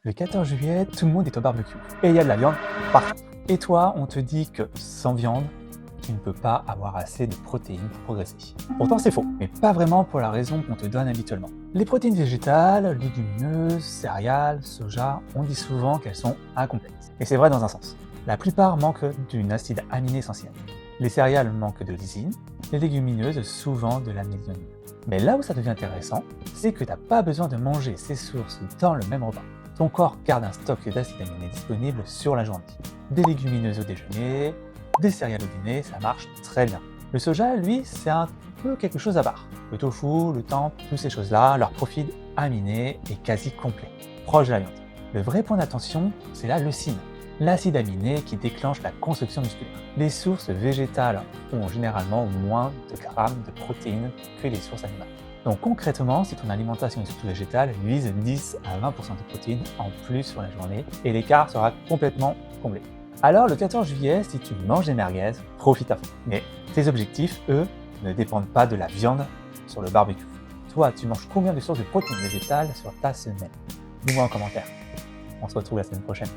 Le 14 juillet, tout le monde est au barbecue et il y a de la viande partout. Et toi, on te dit que sans viande, tu ne peux pas avoir assez de protéines pour progresser. Pourtant, c'est faux, mais pas vraiment pour la raison qu'on te donne habituellement. Les protéines végétales, légumineuses, céréales, soja, on dit souvent qu'elles sont incomplètes. Et c'est vrai dans un sens. La plupart manquent d'une acide aminé essentiel. Les céréales manquent de lysine, les légumineuses souvent de l'amidonine. Mais là où ça devient intéressant, c'est que tu n'as pas besoin de manger ces sources dans le même repas. Ton corps garde un stock d'acides aminés disponible sur la journée. Des légumineuses au déjeuner, des céréales au dîner, ça marche très bien. Le soja, lui, c'est un peu quelque chose à part. Le tofu, le tempeh, toutes ces choses-là, leur profil aminé est quasi complet, proche de la viande. Le vrai point d'attention, c'est la leucine, l'acide aminé qui déclenche la construction musculaire. Les sources végétales ont généralement moins de grammes de protéines que les sources animales. Donc concrètement, si ton alimentation est surtout végétale, vise 10 à 20% de protéines en plus sur la journée et l'écart sera complètement comblé. Alors le 14 juillet, si tu manges des merguez, profite à fond. Mais tes objectifs, eux, ne dépendent pas de la viande sur le barbecue. Toi, tu manges combien de sources de protéines végétales sur ta semaine? Dis-moi en commentaire. On se retrouve la semaine prochaine.